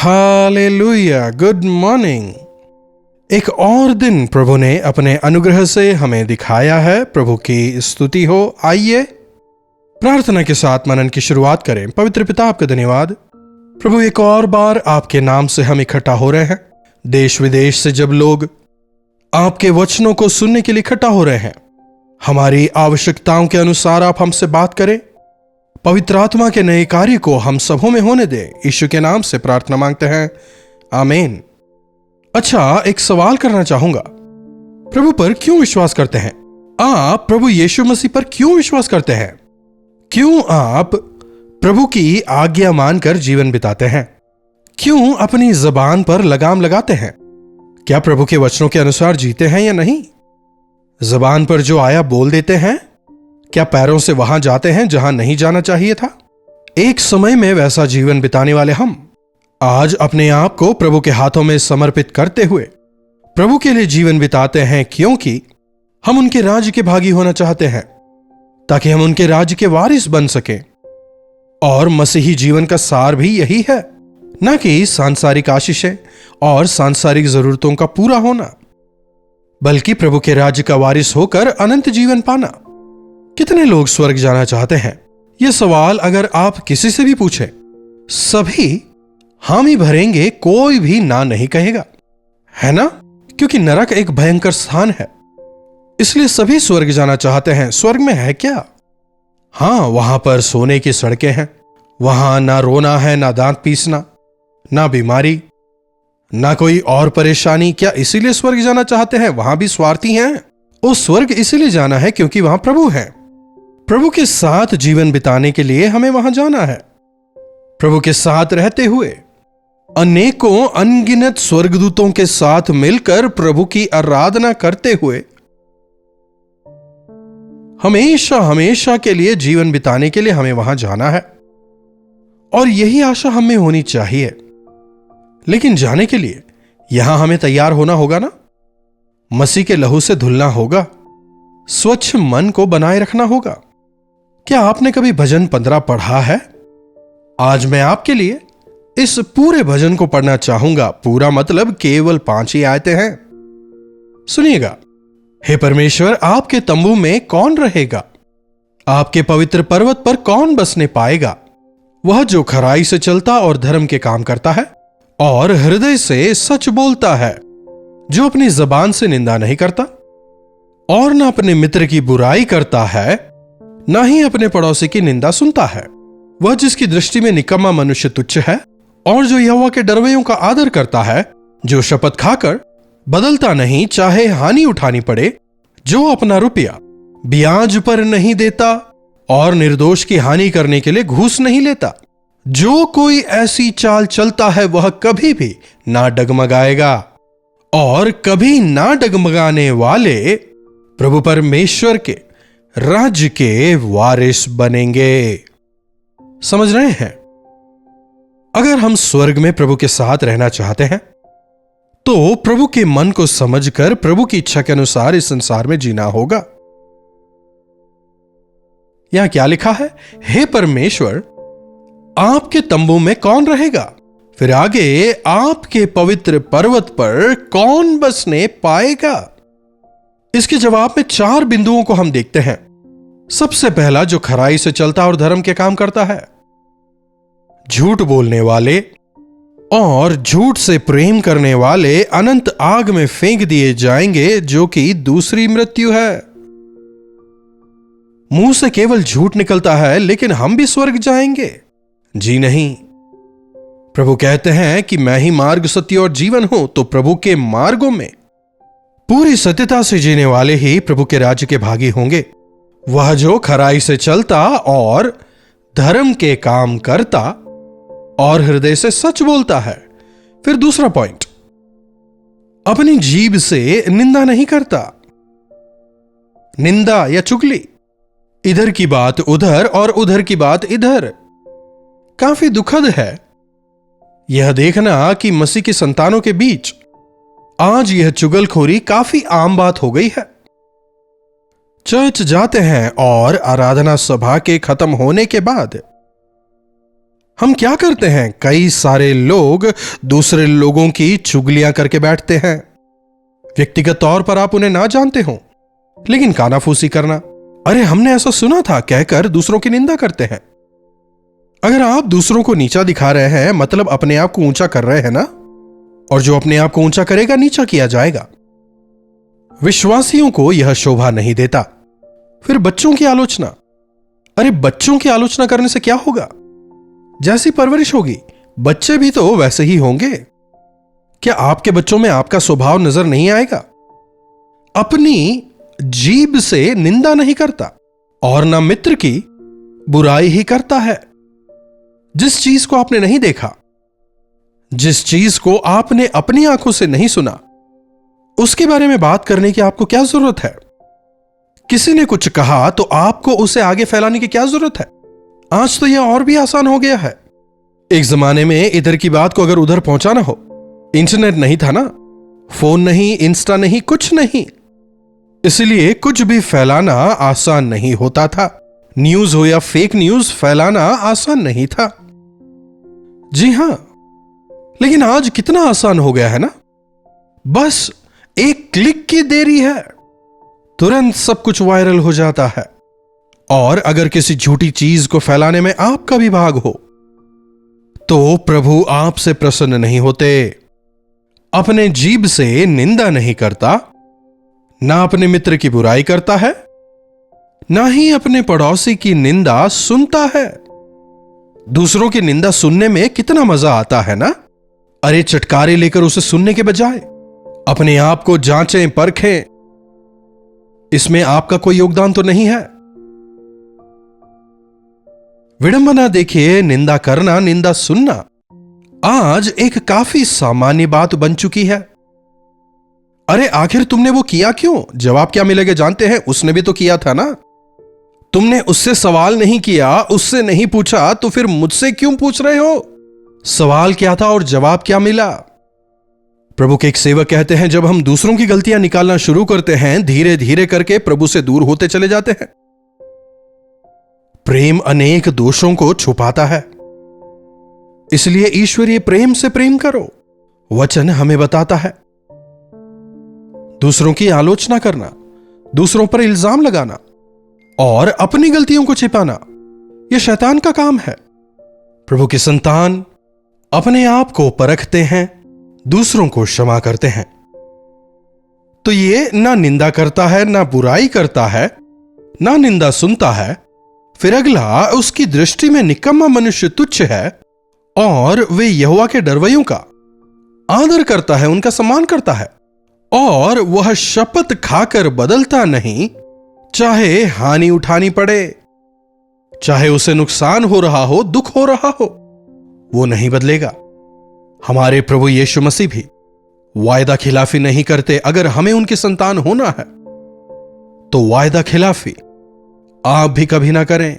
Hallelujah, good morning. एक और दिन प्रभु ने अपने अनुग्रह से हमें दिखाया है। प्रभु की स्तुति हो। आइए प्रार्थना के साथ मनन की शुरुआत करें। पवित्र पिता, आपका धन्यवाद प्रभु, एक और बार आपके नाम से हम इकट्ठा हो रहे हैं। देश विदेश से जब लोग आपके वचनों को सुनने के लिए इकट्ठा हो रहे हैं, हमारी आवश्यकताओं के अनुसार आप हमसे बात करें। पवित्र आत्मा के नए कार्य को हम सबों में होने दें। यीशु के नाम से प्रार्थना मांगते हैं, आमीन। अच्छा, एक सवाल करना चाहूंगा। प्रभु पर क्यों विश्वास करते हैं आप? प्रभु यीशु मसीह पर क्यों विश्वास करते हैं? क्यों आप प्रभु की आज्ञा मानकर जीवन बिताते हैं? क्यों अपनी जबान पर लगाम लगाते हैं? क्या प्रभु के वचनों के अनुसार जीते हैं या नहीं? जबान पर जो आया बोल देते हैं? क्या पैरों से वहां जाते हैं जहां नहीं जाना चाहिए था? एक समय में वैसा जीवन बिताने वाले हम आज अपने आप को प्रभु के हाथों में समर्पित करते हुए प्रभु के लिए जीवन बिताते हैं, क्योंकि हम उनके राज्य के भागी होना चाहते हैं, ताकि हम उनके राज्य के वारिस बन सकें। और मसीही जीवन का सार भी यही है, न कि सांसारिक आशीषें और सांसारिक जरूरतों का पूरा होना, बल्कि प्रभु के राज्य का वारिस होकर अनंत जीवन पाना। कितने लोग स्वर्ग जाना चाहते हैं? यह सवाल अगर आप किसी से भी पूछें, सभी हामी भरेंगे, कोई भी ना नहीं कहेगा, है ना? क्योंकि नरक एक भयंकर स्थान है, इसलिए सभी स्वर्ग जाना चाहते हैं। स्वर्ग में है क्या? हां, वहां पर सोने की सड़कें हैं, वहां ना रोना है, ना दांत पीसना, ना बीमारी, ना कोई और परेशानी। क्या इसीलिए स्वर्ग जाना चाहते हैं? वहां भी स्वार्थी हैं। उस स्वर्ग इसीलिए जाना है क्योंकि वहां प्रभु है। प्रभु के साथ जीवन बिताने के लिए हमें वहां जाना है। प्रभु के साथ रहते हुए अनेकों अनगिनत स्वर्गदूतों के साथ मिलकर प्रभु की आराधना करते हुए हमेशा हमेशा के लिए जीवन बिताने के लिए हमें वहां जाना है। और यही आशा हमें होनी चाहिए। लेकिन जाने के लिए यहां हमें तैयार होना होगा ना? मसीह के लहू से धुलना होगा, स्वच्छ मन को बनाए रखना होगा। क्या आपने कभी भजन 15 पढ़ा है? आज मैं आपके लिए इस पूरे भजन को पढ़ना चाहूंगा। पूरा मतलब केवल 5 ही आयतें हैं। सुनिएगा। हे परमेश्वर, आपके तंबू में कौन रहेगा? आपके पवित्र पर्वत पर कौन बसने पाएगा? वह जो खराई से चलता और धर्म के काम करता है और हृदय से सच बोलता है, जो अपनी जबान से निंदा नहीं करता और न अपने मित्र की बुराई करता है, न ही अपने पड़ोसी की निंदा सुनता है। वह जिसकी दृष्टि में निकम्मा मनुष्य तुच्छ है और जो यहोवा के डरवैयों का आदर करता है, जो शपथ खाकर बदलता नहीं, चाहे हानि उठानी पड़े, जो अपना रुपया ब्याज पर नहीं देता और निर्दोष की हानि करने के लिए घूस नहीं लेता। जो कोई ऐसी चाल चलता है वह कभी भी ना डगमगाएगा, और कभी ना डगमगाने वाले प्रभु परमेश्वर के राज्य के वारिस बनेंगे। समझ रहे हैं? अगर हम स्वर्ग में प्रभु के साथ रहना चाहते हैं तो प्रभु के मन को समझकर प्रभु की इच्छा के अनुसार इस संसार में जीना होगा। यहां क्या लिखा है? हे परमेश्वर, आपके तंबू में कौन रहेगा? फिर आगे, आपके पवित्र पर्वत पर कौन बसने पाएगा? इसके जवाब में 4 बिंदुओं को हम देखते हैं। सबसे पहला, जो खराई से चलता और धर्म के काम करता है। झूठ बोलने वाले और झूठ से प्रेम करने वाले अनंत आग में फेंक दिए जाएंगे, जो कि दूसरी मृत्यु है। मुंह से केवल झूठ निकलता है, लेकिन हम भी स्वर्ग जाएंगे? जी नहीं। प्रभु कहते हैं कि मैं ही मार्ग, सत्य और जीवन हूं। तो प्रभु के मार्गों में पूरी सत्यता से जीने वाले ही प्रभु के राज्य के भागी होंगे। वह जो खराई से चलता और धर्म के काम करता और हृदय से सच बोलता है। फिर दूसरा पॉइंट, अपनी जीभ से निंदा नहीं करता। निंदा या चुगली, इधर की बात उधर और उधर की बात इधर। काफी दुखद है यह देखना कि मसीह की संतानों के बीच आज यह चुगलखोरी काफी आम बात हो गई है। चर्च जाते हैं और आराधना सभा के खत्म होने के बाद हम क्या करते हैं, कई सारे लोग दूसरे लोगों की चुगलियां करके बैठते हैं। व्यक्तिगत तौर पर आप उन्हें ना जानते हो, लेकिन कानाफूसी करना, अरे हमने ऐसा सुना था कहकर दूसरों की निंदा करते हैं। अगर आप दूसरों को नीचा दिखा रहे हैं, मतलब अपने आप को ऊंचा कर रहे हैं ना, और जो अपने आप को ऊंचा करेगा नीचा किया जाएगा। विश्वासियों को यह शोभा नहीं देता। फिर बच्चों की आलोचना, अरे बच्चों की आलोचना करने से क्या होगा? जैसी परवरिश होगी बच्चे भी तो वैसे ही होंगे। क्या आपके बच्चों में आपका स्वभाव नजर नहीं आएगा? अपनी जीभ से निंदा नहीं करता और ना मित्र की बुराई ही करता है। जिस चीज को आपने नहीं देखा, जिस चीज को आपने अपनी आंखों से नहीं सुना, उसके बारे में बात करने की आपको क्या जरूरत है? किसी ने कुछ कहा तो आपको उसे आगे फैलाने की क्या जरूरत है? आज तो यह और भी आसान हो गया है। एक जमाने में इधर की बात को अगर उधर पहुंचाना हो, इंटरनेट नहीं था ना, फोन नहीं, इंस्टा नहीं, कुछ नहीं, इसलिए कुछ भी फैलाना आसान नहीं होता था। न्यूज हो या फेक न्यूज, फैलाना आसान नहीं था। जी हां, लेकिन आज कितना आसान हो गया है ना। बस एक क्लिक की देरी है, तुरंत सब कुछ वायरल हो जाता है। और अगर किसी झूठी चीज को फैलाने में आपका भी भाग हो, तो प्रभु आपसे प्रसन्न नहीं होते। अपने जीभ से निंदा नहीं करता, ना अपने मित्र की बुराई करता है, ना ही अपने पड़ोसी की निंदा सुनता है। दूसरों की निंदा सुनने में कितना मजा आता है ना। अरे चटकारे लेकर उसे सुनने के बजाय अपने आप को जांचें, परखें। इसमें आपका कोई योगदान तो नहीं है। विडंबना देखिए, निंदा करना, निंदा सुनना आज एक काफी सामान्य बात बन चुकी है। अरे आखिर तुमने वो किया क्यों? जवाब क्या मिलेगा जानते हैं? उसने भी तो किया था ना। तुमने उससे सवाल नहीं किया, उससे नहीं पूछा, तो फिर मुझसे क्यों पूछ रहे हो? सवाल क्या था और जवाब क्या मिला? प्रभु के एक सेवक कहते हैं, जब हम दूसरों की गलतियां निकालना शुरू करते हैं, धीरे धीरे करके प्रभु से दूर होते चले जाते हैं। प्रेम अनेक दोषों को छुपाता है, इसलिए ईश्वरीय प्रेम से प्रेम करो, वचन हमें बताता है। दूसरों की आलोचना करना, दूसरों पर इल्जाम लगाना और अपनी गलतियों को छिपाना, यह शैतान का काम है। प्रभु की संतान अपने आप को परखते हैं, दूसरों को क्षमा करते हैं, तो ये ना निंदा करता है, ना बुराई करता है, ना निंदा सुनता है। फिर अगला, उसकी दृष्टि में निकम्मा मनुष्य तुच्छ है और वे यहोवा के डरवैयों का आदर करता है, उनका सम्मान करता है, और वह शपथ खाकर बदलता नहीं, चाहे हानि उठानी पड़े, चाहे उसे नुकसान हो रहा हो, दुख हो रहा हो, वो नहीं बदलेगा। हमारे प्रभु यीशु मसीह भी वायदा खिलाफी नहीं करते। अगर हमें उनकी संतान होना है तो वायदा खिलाफी आप भी कभी ना करें।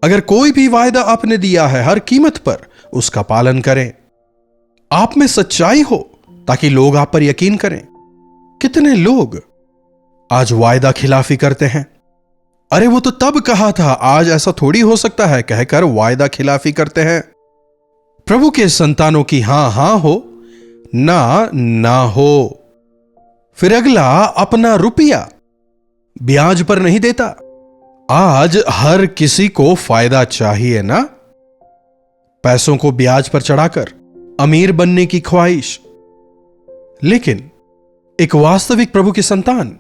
अगर कोई भी वायदा आपने दिया है, हर कीमत पर उसका पालन करें। आप में सच्चाई हो ताकि लोग आप पर यकीन करें। कितने लोग आज वायदा खिलाफी करते हैं। अरे वो तो तब कहा था, आज ऐसा थोड़ी हो सकता है कहकर वायदा खिलाफी करते हैं। प्रभु के संतानों की हां हां हो, ना ना हो। फिर अगला, अपना रुपया ब्याज पर नहीं देता। आज हर किसी को फायदा चाहिए ना, पैसों को ब्याज पर चढ़ाकर अमीर बनने की ख्वाहिश। लेकिन एक वास्तविक प्रभु की संतान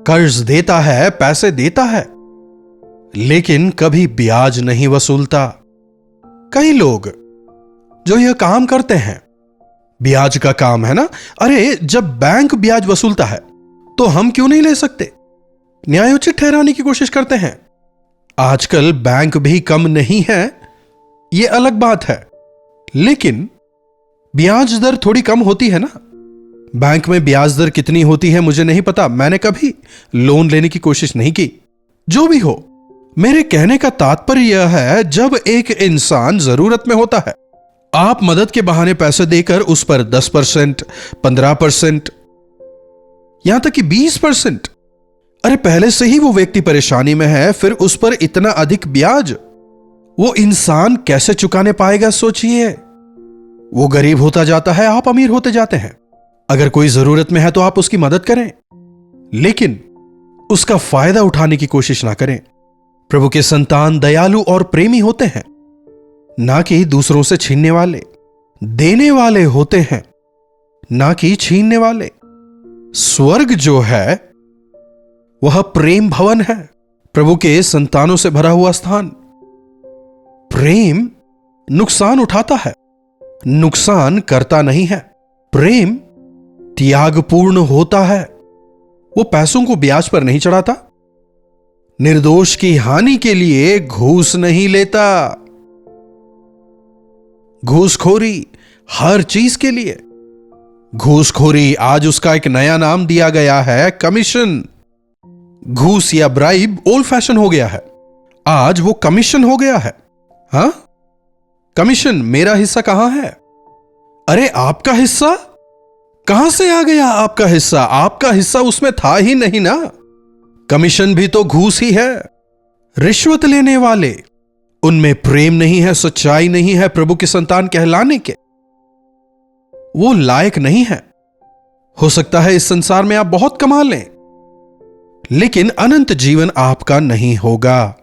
कर्ज देता है, पैसे देता है, लेकिन कभी ब्याज नहीं वसूलता। कई लोग जो यह काम करते हैं, ब्याज का काम है ना। अरे जब बैंक ब्याज वसूलता है तो हम क्यों नहीं ले सकते? न्यायोचित ठहराने की कोशिश करते हैं। आजकल बैंक भी कम नहीं है, यह अलग बात है, लेकिन ब्याज दर थोड़ी कम होती है ना। बैंक में ब्याज दर कितनी होती है मुझे नहीं पता, मैंने कभी लोन लेने की कोशिश नहीं की। जो भी हो, मेरे कहने का तात्पर्य यह है, जब एक इंसान जरूरत में होता है, आप मदद के बहाने पैसे देकर उस पर 10%, 15%, यहां तक कि 20%, अरे पहले से ही वो व्यक्ति परेशानी में है, फिर उस पर इतना अधिक ब्याज। वो इंसान कैसे चुकाने पाएगा? सोचिए, वो गरीब होता जाता है, आप अमीर होते जाते हैं। अगर कोई जरूरत में है तो आप उसकी मदद करें, लेकिन उसका फायदा उठाने की कोशिश ना करें। प्रभु के संतान दयालु और प्रेमी होते हैं, ना कि दूसरों से छीनने वाले। देने वाले होते हैं, ना कि छीनने वाले। स्वर्ग जो है वह प्रेम भवन है, प्रभु के संतानों से भरा हुआ स्थान। प्रेम नुकसान उठाता है, नुकसान करता नहीं है। प्रेम त्यागपूर्ण होता है, वो पैसों को ब्याज पर नहीं चढ़ाता, निर्दोष की हानि के लिए घूस नहीं लेता। घूसखोरी हर चीज के लिए। घूसखोरी आज उसका एक नया नाम दिया गया है, कमीशन। घूस या ब्राइब ओल्ड फैशन हो गया है, आज वो कमीशन हो गया है। हां, कमीशन। मेरा हिस्सा कहां है? अरे आपका हिस्सा कहां से आ गया? आपका हिस्सा, आपका हिस्सा उसमें था ही नहीं ना। कमीशन भी तो घूस ही है। रिश्वत लेने वाले, उनमें प्रेम नहीं है, सच्चाई नहीं है, प्रभु के संतान कहलाने के वो लायक नहीं है। हो सकता है इस संसार में आप बहुत कमा लें, लेकिन अनंत जीवन आपका नहीं होगा।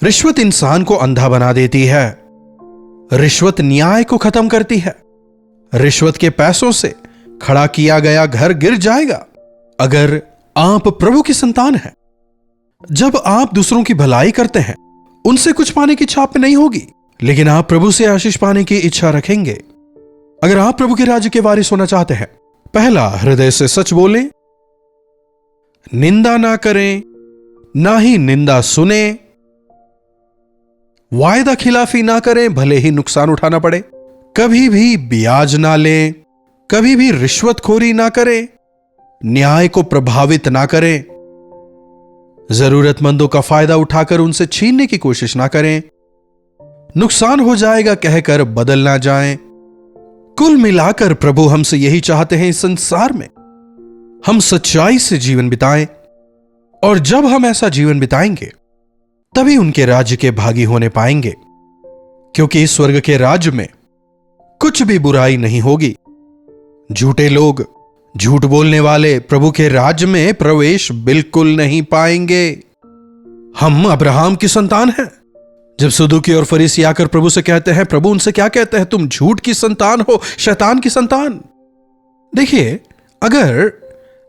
रिश्वत इंसान को अंधा बना देती है। रिश्वत न्याय को खत्म करती है। रिश्वत के पैसों से खड़ा किया गया घर गिर जाएगा। अगर आप प्रभु की संतान हैं, जब आप दूसरों की भलाई करते हैं, उनसे कुछ पाने की इच्छा आप में नहीं होगी, लेकिन आप प्रभु से आशीष पाने की इच्छा रखेंगे। अगर आप प्रभु के राज्य के वारिस होना चाहते हैं, पहला, हृदय से सच बोलें, निंदा ना करें, ना ही निंदा सुने, वायदा खिलाफी ना करें, भले ही नुकसान उठाना पड़े, कभी भी ब्याज ना लें, कभी भी रिश्वतखोरी ना करें, न्याय को प्रभावित ना करें, जरूरतमंदों का फायदा उठाकर उनसे छीनने की कोशिश ना करें, नुकसान हो जाएगा कहकर बदल ना जाएं। कुल मिलाकर प्रभु हमसे यही चाहते हैं, इस संसार में हम सच्चाई से जीवन बिताएं, और जब हम ऐसा जीवन बिताएंगे तभी उनके राज्य के भागी होने पाएंगे, क्योंकि स्वर्ग के राज्य में कुछ भी बुराई नहीं होगी। झूठे लोग, झूठ बोलने वाले प्रभु के राज्य में प्रवेश बिल्कुल नहीं पाएंगे। हम अब्राहम की संतान हैं। जब सदूकी और फरीसी आकर प्रभु से कहते हैं, प्रभु उनसे क्या कहते हैं, तुम झूठ की संतान हो, शैतान की संतान। देखिए, अगर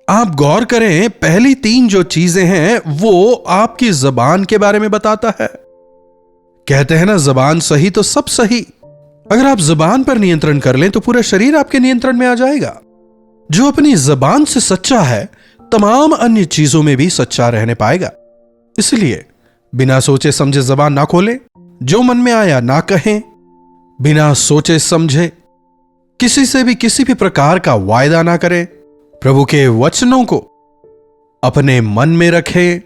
आप गौर करें, पहली 3 जो चीजें हैं वो आपकी जबान के बारे में बताता है। कहते हैं ना, जबान सही तो सब सही। अगर आप जबान पर नियंत्रण कर लें तो पूरा शरीर आपके नियंत्रण में आ जाएगा। जो अपनी जबान से सच्चा है, तमाम अन्य चीजों में भी सच्चा रहने पाएगा। इसलिए बिना सोचे समझे जबान ना खोलें, जो मन में आया ना कहें, बिना सोचे समझे किसी से भी किसी भी प्रकार का वायदा ना करें। प्रभु के वचनों को अपने मन में रखें,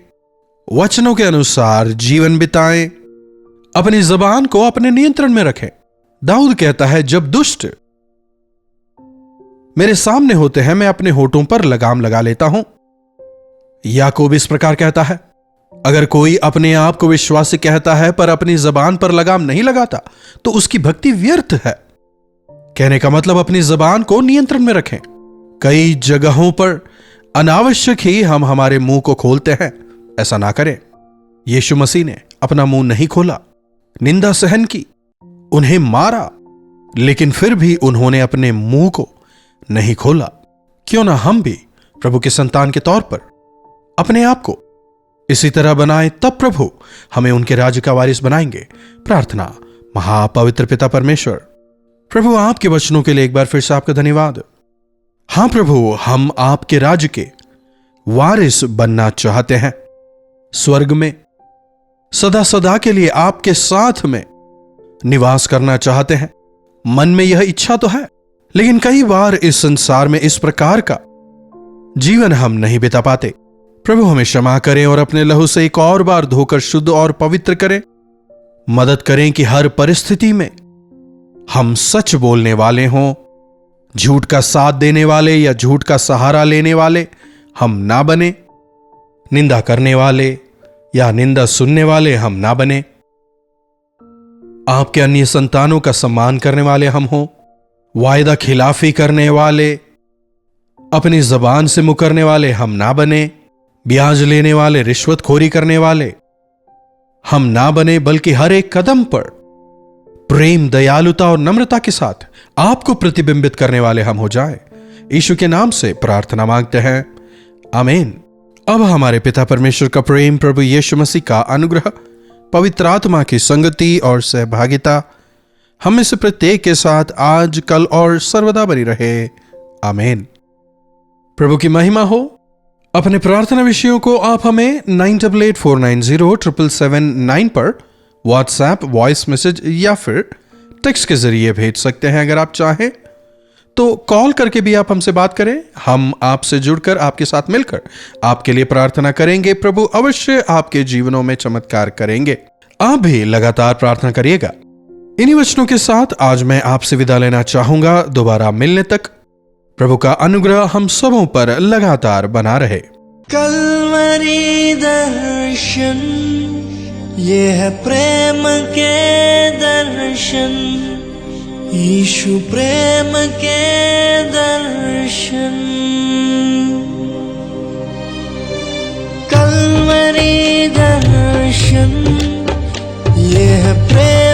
वचनों के अनुसार जीवन बिताएं, अपनी जबान को अपने नियंत्रण में रखें। दाऊद कहता है, जब दुष्ट मेरे सामने होते हैं, मैं अपने होठों पर लगाम लगा लेता हूं। याकूब इस प्रकार कहता है, अगर कोई अपने आप को विश्वासी कहता है पर अपनी जबान पर लगाम नहीं लगाता, तो उसकी भक्ति व्यर्थ है। कहने का मतलब, अपनी जबान को नियंत्रण में रखें। कई जगहों पर अनावश्यक ही हम हमारे मुंह को खोलते हैं, ऐसा ना करें। यीशु मसीह ने अपना मुंह नहीं खोला, निंदा सहन की, उन्हें मारा, लेकिन फिर भी उन्होंने अपने मुंह को नहीं खोला। क्यों ना हम भी प्रभु के संतान के तौर पर अपने आप को इसी तरह बनाएं, तब प्रभु हमें उनके राज्य का वारिस बनाएंगे। प्रार्थना। महापवित्र पिता परमेश्वर, प्रभु आपके वचनों के लिए एक बार फिर से आपका धन्यवाद। हां प्रभु, हम आपके राज्य के वारिस बनना चाहते हैं, स्वर्ग में सदा सदा के लिए आपके साथ में निवास करना चाहते हैं। मन में यह इच्छा तो है, लेकिन कई बार इस संसार में इस प्रकार का जीवन हम नहीं बिता पाते। प्रभु हमें क्षमा करें और अपने लहू से एक और बार धोकर शुद्ध और पवित्र करें। मदद करें कि हर परिस्थिति में हम सच बोलने वाले हों, झूठ का साथ देने वाले या झूठ का सहारा लेने वाले हम ना बने, निंदा करने वाले या निंदा सुनने वाले हम ना बने। आपके अन्य संतानों का सम्मान करने वाले हम हों, वायदा खिलाफी करने वाले, अपनी जबान से मुकरने वाले हम ना बने, ब्याज लेने वाले, रिश्वतखोरी करने वाले हम ना बने, बल्कि हर एक कदम पर प्रेम, दयालुता और नम्रता के साथ आपको प्रतिबिंबित करने वाले हम हो जाएं। यीशु के नाम से प्रार्थना मांगते हैं, आमीन। अब हमारे पिता परमेश्वर का प्रेम, प्रभु यीशु मसीह का अनुग्रह, पवित्र आत्मा की संगति और सहभागिता हम में से प्रत्येक के साथ आज, कल और सर्वदा बनी रहे, आमीन। प्रभु की महिमा हो। अपने प्रार्थना विषयों को आप हमें 9884907779 पर व्हाट्सएप, वॉइस मैसेज या फिर टेक्स्ट के जरिए भेज सकते हैं। अगर आप चाहें तो कॉल करके भी आप हमसे बात करें, हम आपसे जुड़कर, आपके साथ मिलकर आपके लिए प्रार्थना करेंगे। प्रभु अवश्य आपके जीवनों में चमत्कार करेंगे। आप भी लगातार प्रार्थना करिएगा। इन्हीं वचनों के साथ आज मैं आपसे विदा लेना चाहूंगा। दोबारा मिलने तक प्रभु का अनुग्रह हम सबों पर लगातार बना रहे। कल्वरी दर्शन, ये है प्रेम के दर्शन, यीशु प्रेम के दर्शन। कल्वरी दर्शन, ये है प्रेम